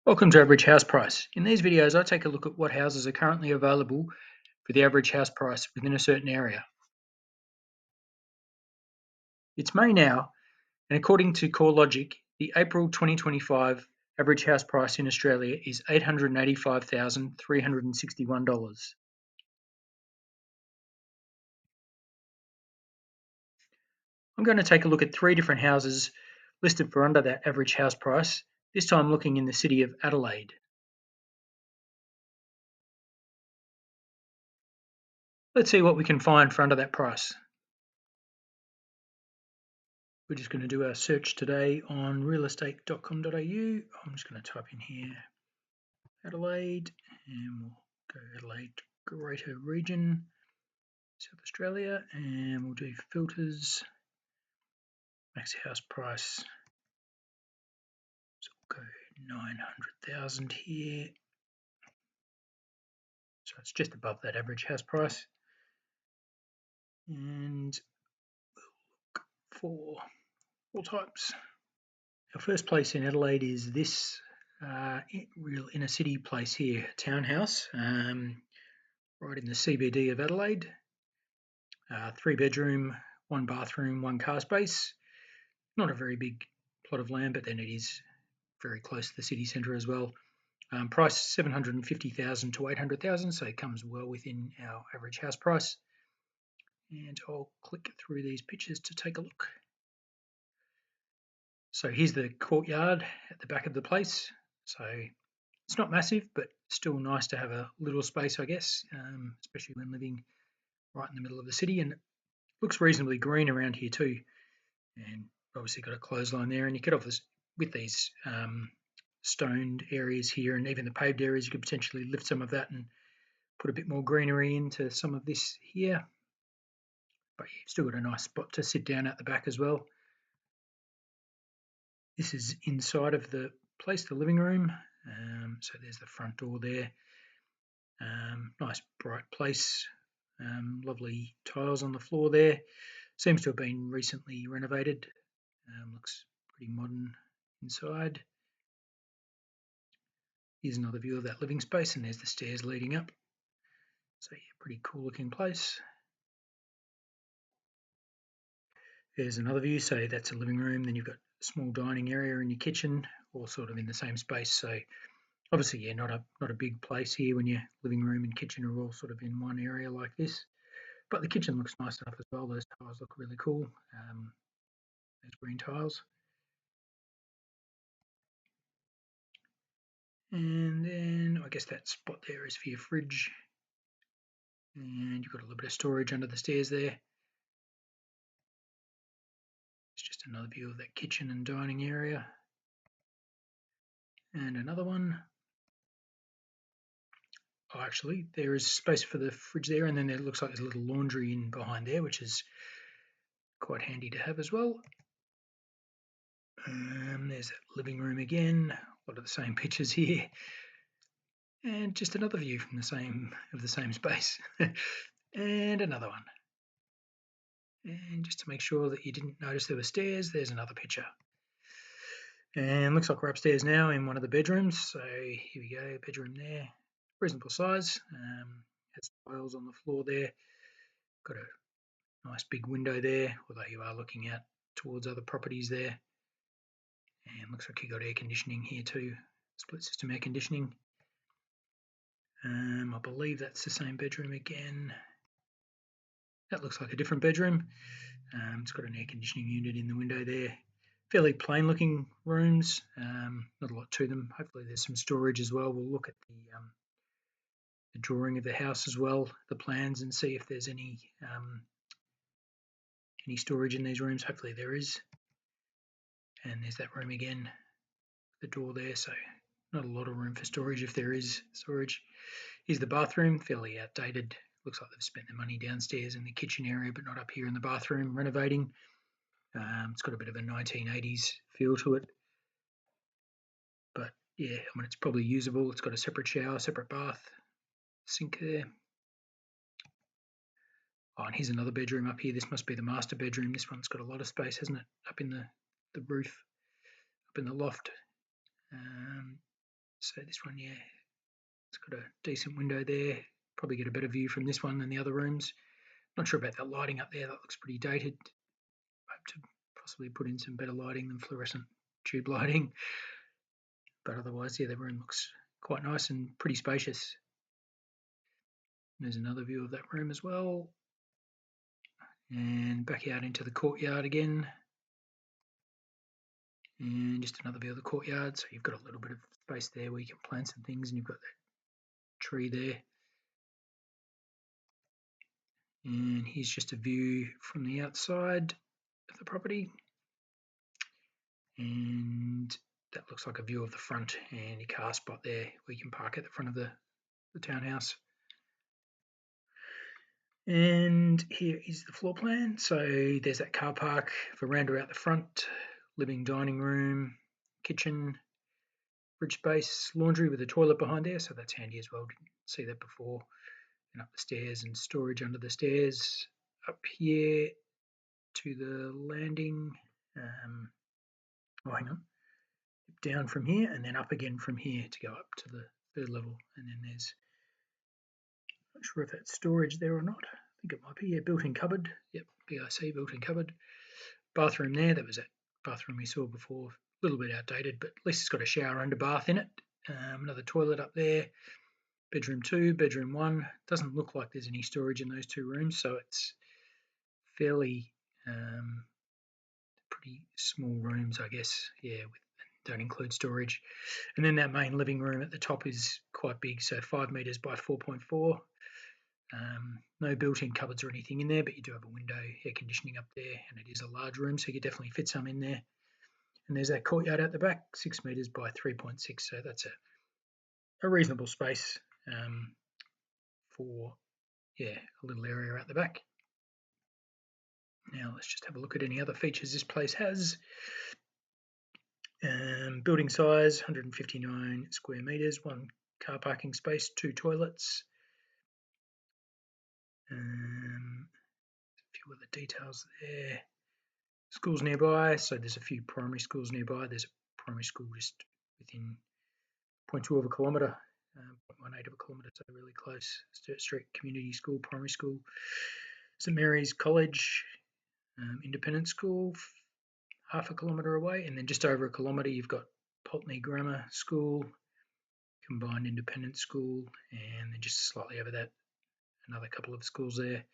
Welcome to Average House Price. In these videos, I take a look at what houses are currently available for the average house price within a certain area. It's May now, and according to CoreLogic, the April 2025 average house price in Australia is $885,361. I'm going to take a look at 3 different houses listed for under that average house price, this time looking in the city of Adelaide. Let's see what we can find for under that price. We're just going to do our search today on realestate.com.au. I'm just going to type in here Adelaide, and we'll go Adelaide Greater Region, South Australia, and we'll do filters, max house price. So we'll go 900,000 here. So it's just above that average house price. And we'll look for all types. Our first place in Adelaide is this real inner city place here, townhouse, right in the CBD of Adelaide. 3-bedroom, 1 bathroom, 1 car space. Not a very big plot of land, but then it is very close to the city centre as well. Price 750,000 to 800,000, so it comes well within our average house price. And I'll click through these pictures to take a look. So here's the courtyard at the back of the place. So it's not massive, but still nice to have a little space, I guess, especially when living right in the middle of the city. And it looks reasonably green around here too. And obviously got a clothesline there, and you could obviously, with these stoned areas here and even the paved areas, you could potentially lift some of that and put a bit more greenery into some of this here. But you've still got a nice spot to sit down at the back as well. This is inside of the place, the living room. So there's the front door there. Nice bright place. Lovely tiles on the floor there. Seems to have been recently renovated. Looks pretty modern inside. Here's another view of that living space, and there's the stairs leading up. So yeah, pretty cool looking place. There's another view, so that's a living room. Then you've got a small dining area in your kitchen, all sort of in the same space. So obviously, yeah, not a big place here when your living room and kitchen are all sort of in one area like this. But the kitchen looks nice enough as well. Those tiles look really cool. Those green tiles. And then I guess that spot there is for your fridge. And you've got a little bit of storage under the stairs there. It's just another view of that kitchen and dining area. And another one. Oh, actually, there is space for the fridge there, and then it looks like there's a little laundry in behind there, which is quite handy to have as well. There's that living room again, a lot of the same pictures here. And just another view from the same space. And another one. And just to make sure that you didn't notice there were stairs, there's another picture. And looks like we're upstairs now in one of the bedrooms. So here we go, bedroom there. Reasonable size. Has tiles on the floor there. Got a nice big window there, although you are looking out towards other properties there. And looks like you got air conditioning here too, split system air conditioning. I believe that's the same bedroom again. That looks like a different bedroom. It's got an air conditioning unit in the window there. Fairly plain looking rooms, not a lot to them. Hopefully there's some storage as well. We'll look at the drawing of the house as well, the plans, and see if there's any storage in these rooms. Hopefully there is. And there's that room again, the door there, so not a lot of room for storage if there is storage. Here's the bathroom, fairly outdated. Looks like they've spent their money downstairs in the kitchen area, but not up here in the bathroom, renovating. It's got a bit of a 1980s feel to it. But yeah, I mean, it's probably usable. It's got a separate shower, separate bath, sink there. Oh, and here's another bedroom up here. This must be the master bedroom. This one's got a lot of space, hasn't it? Up in the roof, up in the loft. So this one, yeah, it's got a decent window there. Probably get a better view from this one than the other rooms. Not sure about that lighting up there. That looks pretty dated. Hope to possibly put in some better lighting than fluorescent tube lighting. But otherwise, yeah, the room looks quite nice and pretty spacious. There's another view of that room as well. And back out into the courtyard again. And just another view of the courtyard. So you've got a little bit of space there where you can plant some things, and you've got that tree there. And here's just a view from the outside of the property. And that looks like a view of the front and your car spot there where you can park at the front of the townhouse. And here is the floor plan. So there's that car park, veranda out the front, living dining room, kitchen, fridge space, laundry with a toilet behind there. So that's handy as well. Didn't see that before. And up the stairs and storage under the stairs. Up here to the landing. Hang on. Down from here and then up again from here to go up to the third level. And then there's, not sure if that's storage there or not. I think it might be. Yeah, built-in cupboard. Yep, BIC built-in cupboard. Bathroom there. That was that bathroom we saw before. A little bit outdated, but at least it's got a shower under bath in it. Another toilet up there. Bedroom 2, bedroom 1. Doesn't look like there's any storage in those two rooms, so it's fairly pretty small rooms, I guess. Yeah, don't include storage. And then that main living room at the top is quite big, so 5 metres by 4.4. No built-in cupboards or anything in there, but you do have a window, air conditioning up there, and it is a large room, so you could definitely fit some in there. And there's that courtyard at the back, 6 metres by 3.6, so that's a reasonable space for, yeah, a little area at the back. Now let's just have a look at any other features this place has. Building size, 159 square metres, 1 car parking space, 2 toilets. A few other details there. Schools nearby, so there's a few primary schools nearby. There's a primary school just within 0.2 of a kilometre, 0.18 of a kilometre, so really close. Sturt Street Community School, primary school. St Mary's College, independent school, half a kilometre away, and then just over a kilometre you've got Pulteney Grammar School, combined independent school, and then just slightly over that, another couple of schools there.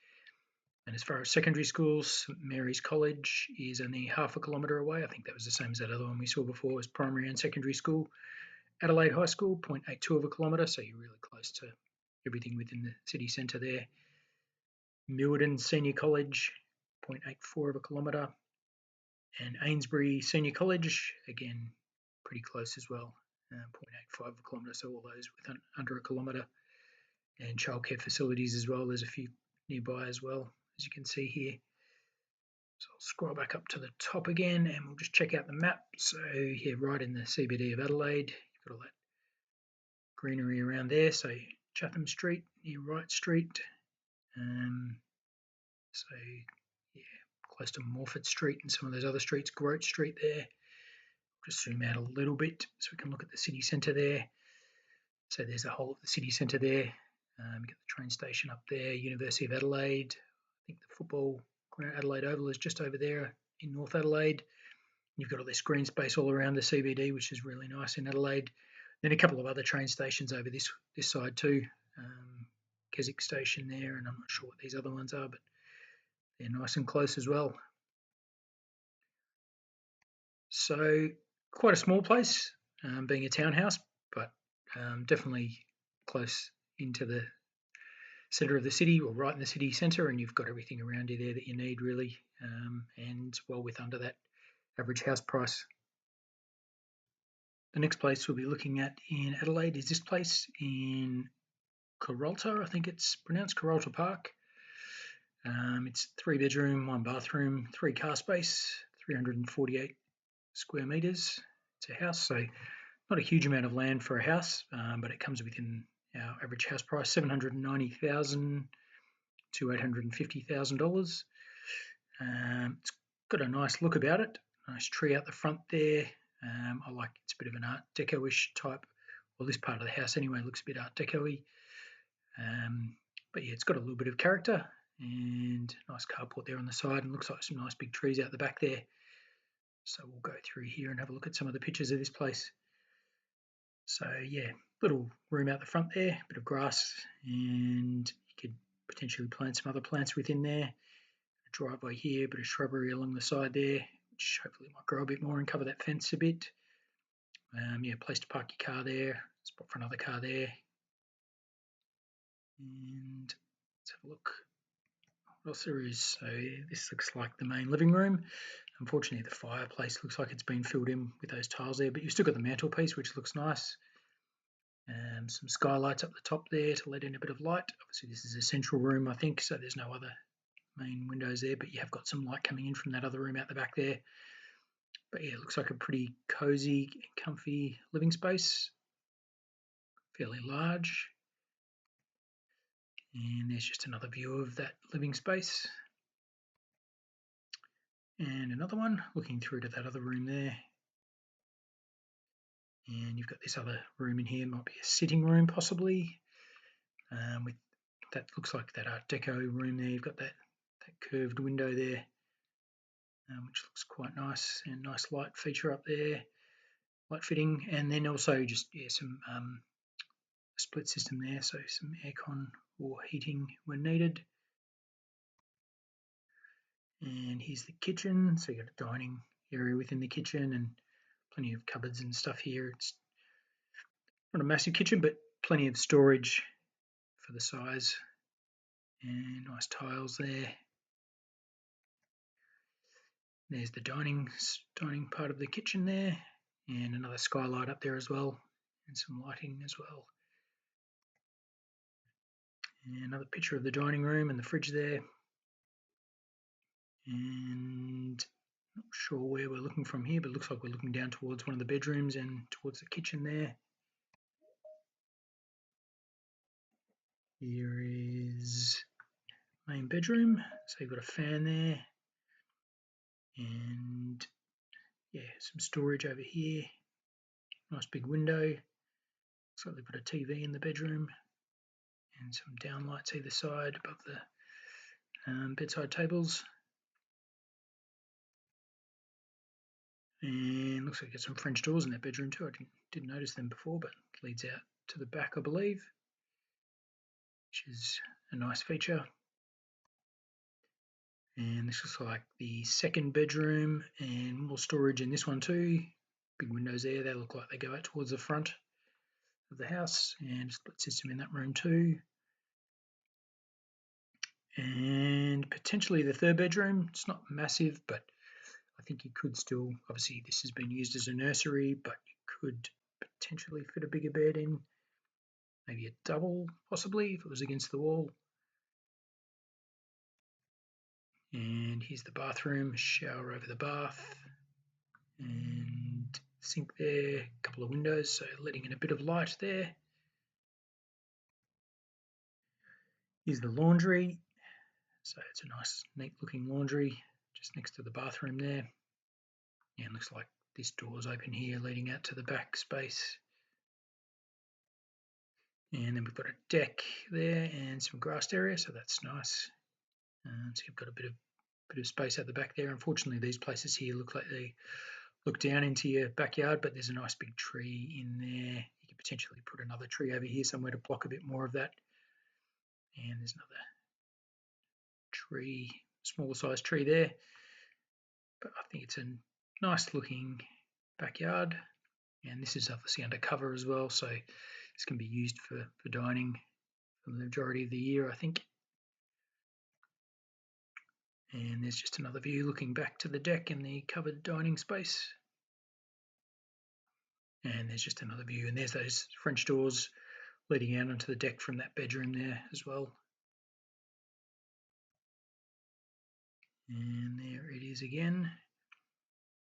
And as far as secondary schools, St Mary's College is only half a kilometre away. I think that was the same as that other one we saw before, as primary and secondary school. Adelaide High School, 0.82 of a kilometre, so you're really close to everything within the city centre there. Milwarden Senior College, 0.84 of a kilometre. And Ainsbury Senior College, again, pretty close as well, 0.85 of a kilometre, so all those within under a kilometre. And childcare facilities as well, there's a few nearby as well, as you can see here. So I'll scroll back up to the top again and we'll just check out the map. So here, right in the CBD of Adelaide, you've got all that greenery around there. So Chatham Street, near Wright Street. So yeah, close to Morford Street and some of those other streets, Grote Street there. Just zoom out a little bit so we can look at the city centre there. So there's the whole of the city centre there. You get the train station up there, University of Adelaide. I think the football ground, Adelaide Oval, is just over there in North Adelaide. You've got all this green space all around the CBD, which is really nice in Adelaide. Then a couple of other train stations over this side too. Keswick Station there, and I'm not sure what these other ones are, but they're nice and close as well. So quite a small place, being a townhouse, but definitely close into the centre of the city, or right in the city centre, and you've got everything around you there that you need really, and well with under that average house price. The next place we'll be looking at in Adelaide is this place in Corolta. I think it's pronounced Corolta Park. It's 3 bedroom, 1 bathroom, 3 car space, 348 square metres. It's a house, so not a huge amount of land for a house, but it comes within our average house price, $790,000 to $850,000. It's got a nice look about it. Nice tree out the front there. I like it's a bit of an Art Deco-ish type Well, this part of the house anyway looks a bit Art Deco-y. But yeah, it's got a little bit of character, and nice carport there on the side, and looks like some nice big trees out the back there. So we'll go through here and have a look at some of the pictures of this place. So yeah, little room out the front there, bit of grass, and you could potentially plant some other plants within there. A driveway here, bit of shrubbery along the side there, which hopefully might grow a bit more and cover that fence a bit. Yeah, place to park your car there, spot for another car there. And let's have a look what else there is. So this looks like the main living room. Unfortunately, the fireplace looks like it's been filled in with those tiles there, but you've still got the mantelpiece, which looks nice. Some skylights up the top there to let in a bit of light. Obviously, this is a central room, I think, so there's no other main windows there, but you have got some light coming in from that other room out the back there. But yeah, it looks like a pretty cozy, comfy living space. Fairly large. And there's just another view of that living space. And another one looking through to that other room there. And you've got this other room in here, might be a sitting room possibly. With that looks like that Art Deco room there. You've got that curved window there, which looks quite nice, and nice light feature up there, light fitting, and then also just some split system there, so some aircon or heating when needed. And here's the kitchen, so you've got a dining area within the kitchen and plenty of cupboards and stuff here. It's not a massive kitchen, but plenty of storage for the size, and nice tiles there. There's the dining part of the kitchen there, and another skylight up there as well, and some lighting as well. And another picture of the dining room and the fridge there. And not sure where we're looking from here, but it looks like we're looking down towards one of the bedrooms and towards the kitchen there. Here is main bedroom, so you've got a fan there, and yeah, some storage over here. Nice big window. Looks like they've got a TV in the bedroom, and some downlights either side above the bedside tables. And looks like you've got some French doors in that bedroom too. I didn't notice them before, but it leads out to the back, I believe, which is a nice feature. And this looks like the second bedroom, and more storage in this one too. Big windows there, they look like they go out towards the front of the house, and split system in that room too. And potentially the third bedroom. It's not massive, but I think you could still, obviously this has been used as a nursery, but you could potentially fit a bigger bed in, maybe a double possibly if it was against the wall. And here's the bathroom, shower over the bath, and sink there, a couple of windows, so letting in a bit of light there. Here's the laundry, so it's a nice neat looking laundry just next to the bathroom there. And looks like this door's open here leading out to the back space. And then we've got a deck there and some grassed area, so that's nice. So you've got a bit of space at the back there. Unfortunately, these places here look like they look down into your backyard, but there's a nice big tree in there. You could potentially put another tree over here somewhere to block a bit more of that. And there's another tree, smaller size tree there. But I think it's a nice looking backyard. And this is obviously undercover as well, so this can be used for dining for the majority of the year, I think. And there's just another view looking back to the deck in the covered dining space. And there's just another view, and there's those French doors leading out onto the deck from that bedroom there as well. And there it is again.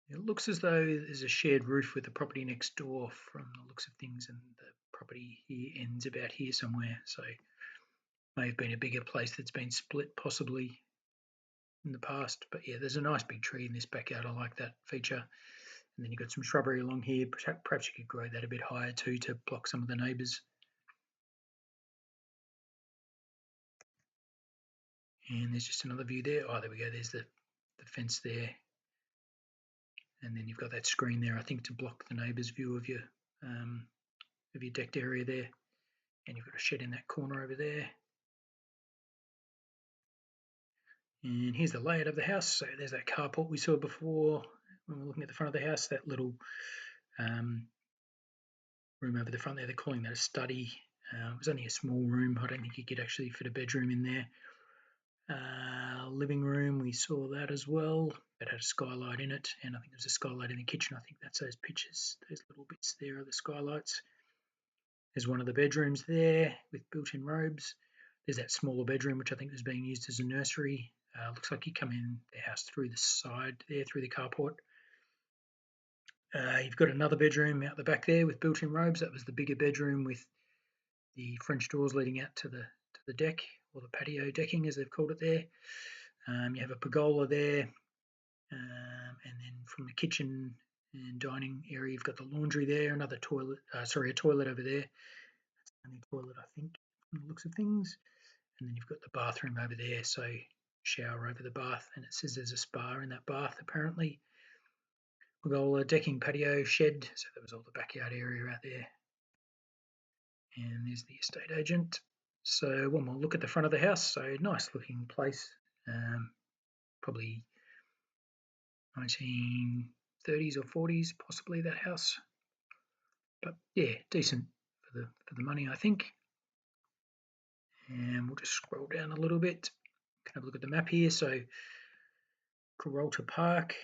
It looks as though there's a shared roof with the property next door from the looks of things, and the property here ends about here somewhere, so may have been a bigger place that's been split possibly in the past. But yeah, there's a nice big tree in this backyard. I like that feature. And then you've got some shrubbery along here. Perhaps you could grow that a bit higher too to block some of the neighbours. And there's just another view there. Oh, there we go. There's the fence there. And then you've got that screen there, I think, to block the neighbour's view of your decked area there. And you've got a shed in that corner over there. And here's the layout of the house. So there's that carport we saw before when we were looking at the front of the house, that little room over the front there. They're calling that a study. It was only a small room. I don't think you could actually fit a bedroom in there. Living room, we saw that as well. It had a skylight in it, and I think there's a skylight in the kitchen. I think that's those pictures, those little bits there are the skylights. There's one of the bedrooms there with built-in robes. There's that smaller bedroom, which I think was being used as a nursery. Looks like you come in the house through the side there, through the carport. You've got another bedroom out the back there with built-in robes. That was the bigger bedroom with the French doors leading out to the deck, or the patio decking as they've called it there. You have a pergola there, and then from the kitchen and dining area, you've got the laundry there, another toilet, a toilet over there. That's the only toilet, I think, from the looks of things. And then you've got the bathroom over there, so shower over the bath, and it says there's a spa in that bath apparently. Pergola, decking, patio, shed, so that was all the backyard area out there. And there's the estate agent. So one more look at the front of the house. So nice looking place, probably 1930s or 40s, possibly, that house. But yeah, decent for the money, I think. And we'll just scroll down a little bit. Can have a look at the map here. So Kuralta Park.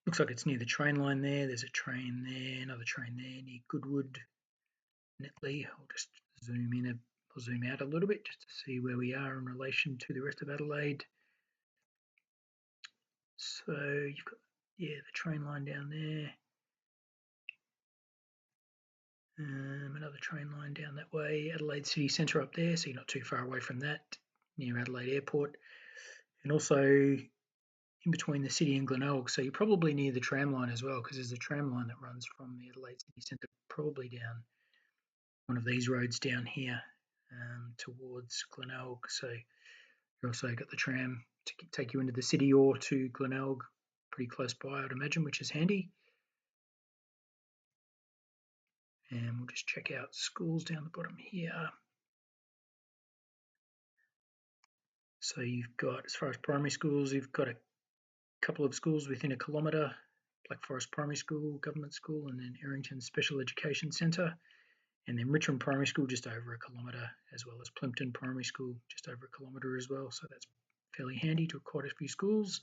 Looks like it's near the train line there. There's a train there, another train there near Goodwood, Netley. I'll just zoom out a little bit just to see where we are in relation to the rest of Adelaide. So you've got, the train line down there. Another train line down that way. Adelaide City Centre up there, so you're not too far away from that, near Adelaide Airport. And also in between the city and Glenelg, so you're probably near the tram line as well, because there's a tram line that runs from the Adelaide City Centre probably down one of these roads down here towards Glenelg. So you also got the tram to take you into the city or to Glenelg, pretty close by, I'd imagine, which is handy. And we'll just check out schools down the bottom here. So you've got, as far as primary schools, you've got a couple of schools within a kilometre: Black Forest Primary School, Government School, and then Errington Special Education Centre. And then Richmond Primary School just over a kilometre, as well as Plimpton Primary School just over a kilometre as well. So that's fairly handy to quite a few schools.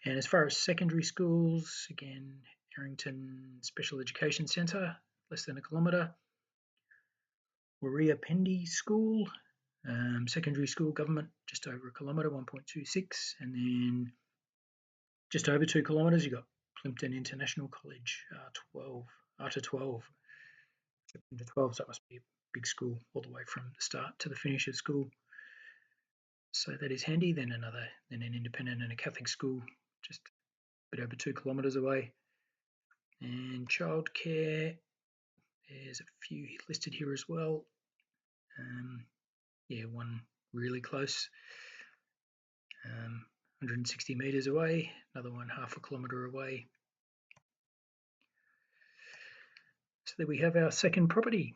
And as far as secondary schools, again, Errington Special Education Centre, less than a kilometre. Warria Pendy School, secondary school, government, just over a kilometre, 1.26. And then just over 2 kilometres, you've got Plimpton International College, R12. Into 12, so that must be a big school all the way from the start to the finish of school. So that is handy. Then an independent and a Catholic school, just a bit over 2 kilometres away. And childcare, there's a few listed here as well. One really close, 160 metres away, another one half a kilometre away. So there we have our second property.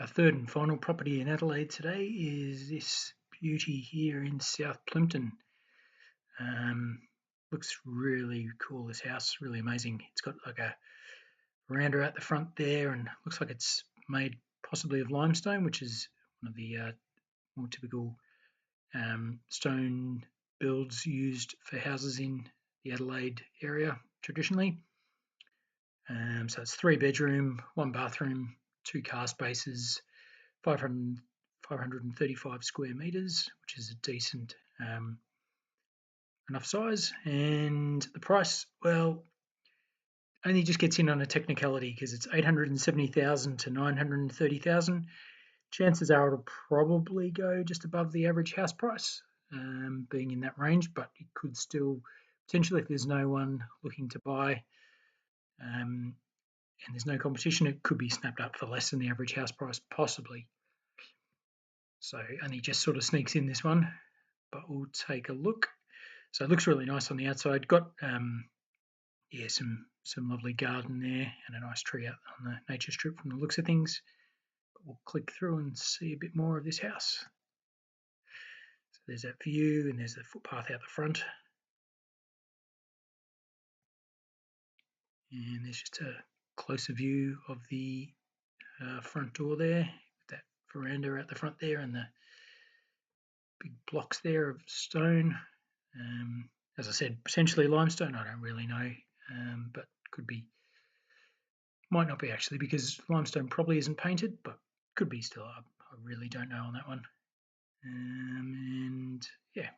Our third and final property in Adelaide today is this beauty here in South Plimpton. Looks really cool, this house, really amazing. It's got like a veranda at the front there, and looks like it's made possibly of limestone, which is one of the more typical stone builds used for houses in the Adelaide area traditionally. So it's 3-bedroom, 1 bathroom, 2 car spaces, 535 square metres, which is a decent enough size. And the price, well, only just gets in on a technicality because it's 870,000 to 930,000. Chances are it'll probably go just above the average house price, being in that range, but it could still potentially, if there's no one looking to buy, and there's no competition, it could be snapped up for less than the average house price, possibly. So only just sort of sneaks in this one, but we'll take a look. So it looks really nice on the outside. Got some lovely garden there and a nice tree out on the nature strip from the looks of things. But we'll click through and see a bit more of this house. So there's that view, and there's the footpath out the front. And there's just a closer view of the front door there, with that veranda out the front there, and the big blocks there of stone. As I said, potentially limestone. I don't really know, but could be. Might not be actually, because limestone probably isn't painted, but could be still. I really don't know on that one. And yeah,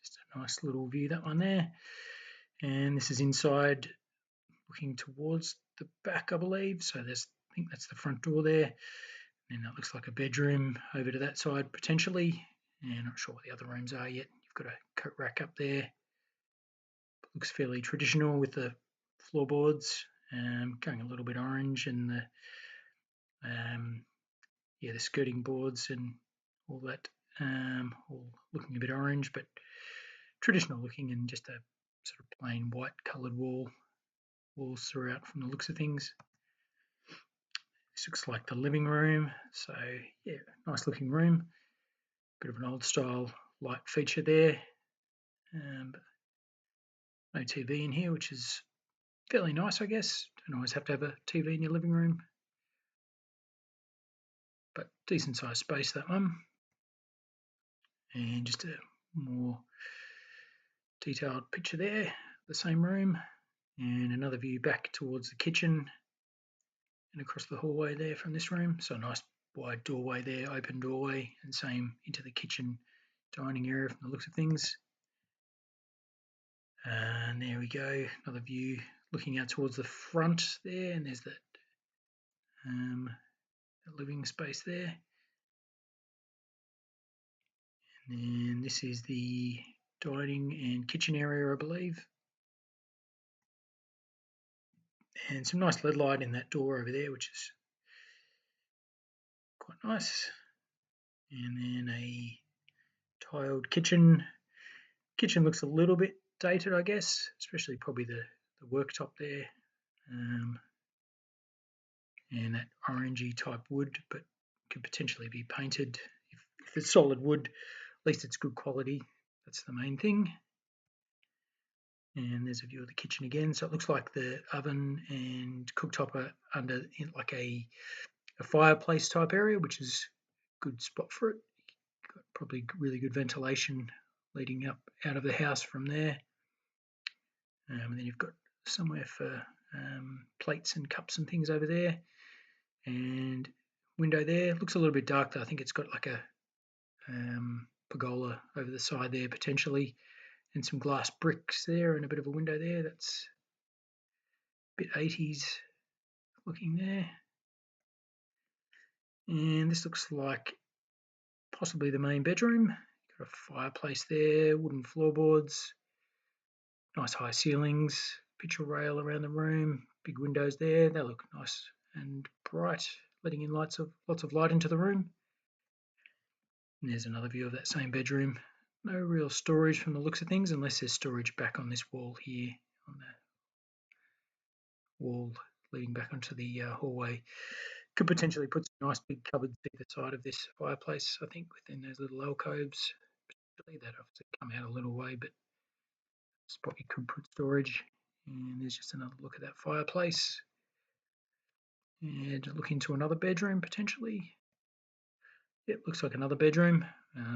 just a nice little view, that one there. And this is inside, looking towards the back, I believe. So I think that's the front door there. And that looks like a bedroom over to that side potentially. And not sure what the other rooms are yet. You've got a coat rack up there. Looks fairly traditional with the floorboards going a little bit orange, and the skirting boards and all that, all looking a bit orange, but traditional looking, and just a sort of plain white coloured walls throughout from the looks of things. This looks like the living room. So yeah, nice looking room. Bit of an old style light feature there. But no TV in here, which is fairly nice, I guess. Don't always have to have a TV in your living room, but decent sized space, that one. And just a more detailed picture there, the same room, and another view back towards the kitchen and across the hallway there from this room. So a nice wide doorway there, open doorway, and same into the kitchen dining area from the looks of things. And there we go, another view looking out towards the front there, and there's that living space there. And then this is the dining and kitchen area, I believe. And some nice LED light in that door over there, which is quite nice. And then a tiled kitchen. Kitchen looks a little bit dated, I guess, especially probably the worktop there. And that orangey type wood, but could potentially be painted. If it's solid wood, at least it's good quality. That's the main thing. And there's a view of the kitchen again. So it looks like the oven and cooktop are under like a fireplace type area, which is a good spot for it. Got probably really good ventilation leading up out of the house from there. And then you've got somewhere for plates and cups and things over there. And window there. Looks a little bit dark though. I think it's got like a pergola over the side there potentially, and some glass bricks there, and a bit of a window there. That's a bit 80s looking there. And this looks like possibly the main bedroom. Got a fireplace there, wooden floorboards, nice high ceilings, picture rail around the room, big windows there. They look nice and bright, letting in lots of light into the room. And there's another view of that same bedroom. No real storage from the looks of things, unless there's storage back on this wall here, on the wall leading back onto the hallway. Could potentially put some nice big cupboards either side of this fireplace, I think, within those little alcoves. That have to come out a little way, but spot you could put storage. And there's just another look at that fireplace. And look into another bedroom potentially. It looks like another bedroom.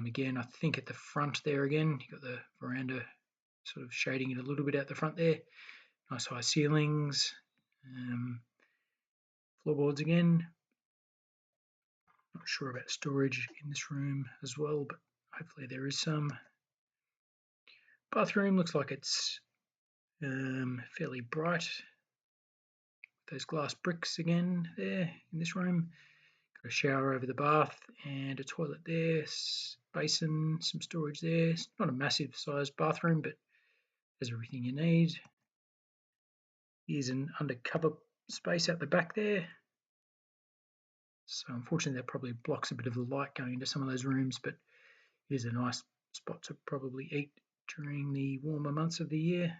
Again, I think at the front there again, you've got the veranda sort of shading it a little bit out the front there. Nice high ceilings. Floorboards again. Not sure about storage in this room as well, but hopefully there is some. Bathroom looks like it's fairly bright. Those glass bricks again there in this room. Got a shower over the bath and a toilet there, basin, some storage there. It's not a massive sized bathroom, but There's everything you need. Here's an undercover space at the back there. So unfortunately that probably blocks a bit of the light going into some of those rooms, but here's a nice spot to probably eat during the warmer months of the year.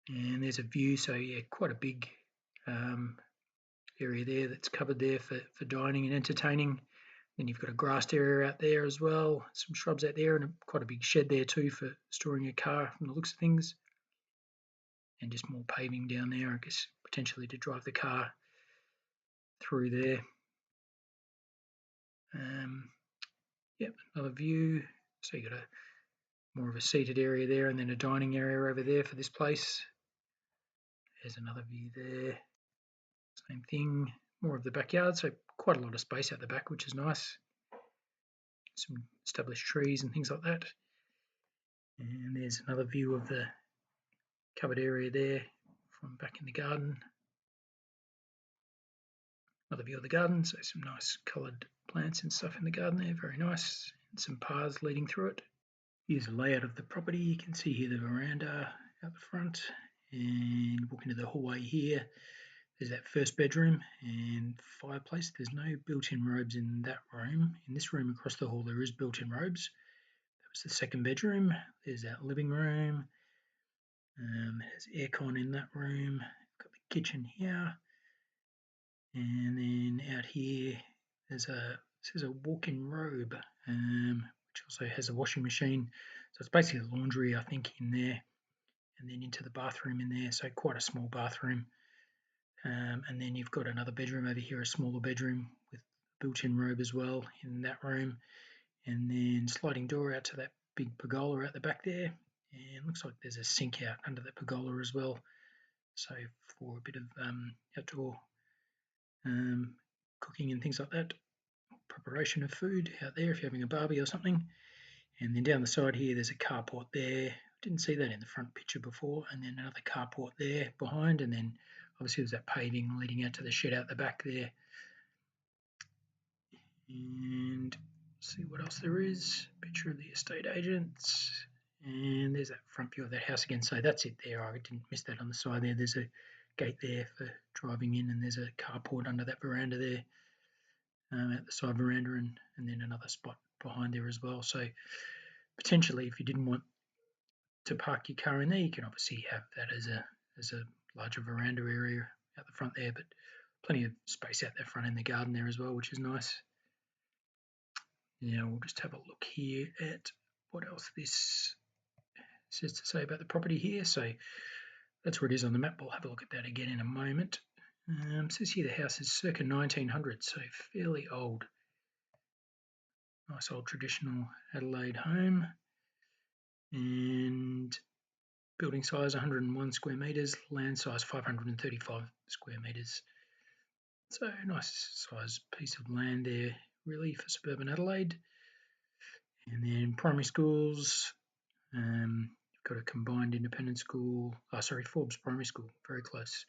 And there's a view, so yeah, quite a big area there that's covered there for dining and entertaining. Then you've got a grassed area out there as well, some shrubs out there, and quite a big shed there too for storing your car from the looks of things. And just more paving down there, I guess, potentially to drive the car through there. Yep, another view. So you've got more of a seated area there, and then a dining area over there for this place. There's another view there. Same thing, more of the backyard, so quite a lot of space out the back, which is nice. Some established trees and things like that. And there's another view of the covered area there from back in the garden. Another view of the garden, so some nice coloured plants and stuff in the garden there, very nice. And some paths leading through it. Here's a layout of the property. You can see here the veranda out the front, and walk into the hallway here. There's that first bedroom and fireplace. There's no built-in robes in that room. In this room across the hall there is built-in robes. That was the second bedroom. There's that living room. There's aircon in that room. Got the kitchen here. And then out here there's a walk-in robe, which also has a washing machine. So it's basically a laundry, I think, in there. And then into the bathroom in there. So quite a small bathroom. And then you've got another bedroom over here, a smaller bedroom with built-in robe as well in that room. And then sliding door out to that big pergola at the back there. And looks like there's a sink out under that pergola as well. So for a bit of outdoor cooking and things like that. Preparation of food out there if you're having a barbie or something. And then down the side here, there's a carport there. Didn't see that in the front picture before. And then another carport there behind. And then obviously there's that paving leading out to the shed out the back there. And see what else there is. Picture of the estate agents. And there's that front view of that house again. So that's it there. I didn't miss that on the side there. There's a gate there for driving in, and there's a carport under that veranda there, at the side veranda, and then another spot behind there as well. So potentially, if you didn't want to park your car in there, you can obviously have that as a larger veranda area out the front there, but plenty of space out the front in the garden there as well, which is nice. Now we'll just have a look here at what else this says to say about the property here. So that's where it is on the map. We'll have a look at that again in a moment. It says here the house is circa 1900, so fairly old. Nice old traditional Adelaide home. And building size 101 square metres, land size 535 square metres. So nice size piece of land there really for suburban Adelaide. And then primary schools, got a combined independent school, Forbes Primary School, very close,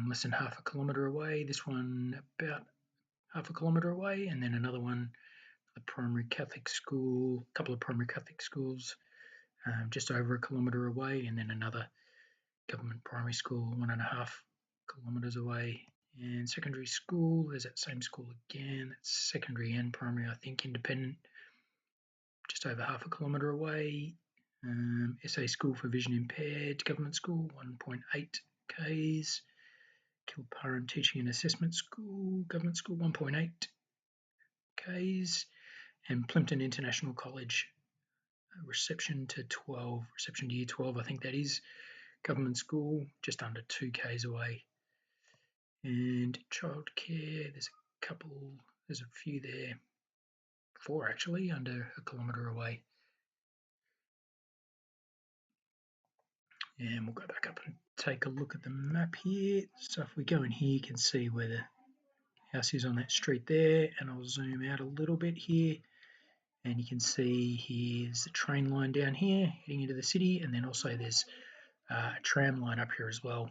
less than half a kilometre away. This one about half a kilometre away, and then another one, a primary Catholic school, a couple of primary Catholic schools just over a kilometre away, and then another government primary school 1.5 kilometres away. And secondary school, there's that same school again. That's secondary and primary, I think, independent, just over half a kilometre away. SA School for Vision Impaired, government school, 1.8 k's. Kilparran Teaching and Assessment School, government school, 1.8 k's. And Plimpton International College, reception to year 12, I think that is, government school, just under 2 k's away. And childcare, there's a few there, 4 actually, under a kilometre away. And we'll go back up and take a look at the map here. So if we go in here, you can see where the house is on that street there, and I'll zoom out a little bit here, and you can see here's the train line down here heading into the city, and then also there's a tram line up here as well,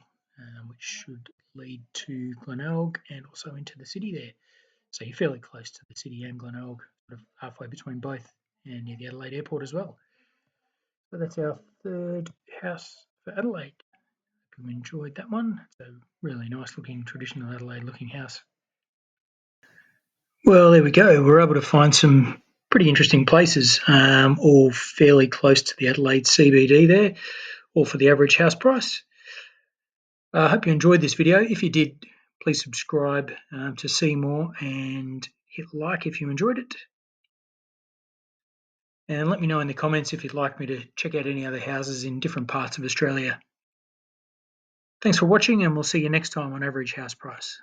which should lead to Glenelg and also into the city there. So you're fairly close to the city and Glenelg, sort of halfway between both. and near the Adelaide airport as well. So that's our third house for Adelaide. Hope you enjoyed that one. It's a really nice looking, traditional Adelaide looking house. Well, there we go. We're able to find some pretty interesting places, all fairly close to the Adelaide CBD there, all for the average house price. I hope you enjoyed this video. If you did, please subscribe to see more and hit like if you enjoyed it. And let me know in the comments if you'd like me to check out any other houses in different parts of Australia. Thanks for watching, and we'll see you next time on Average House Price.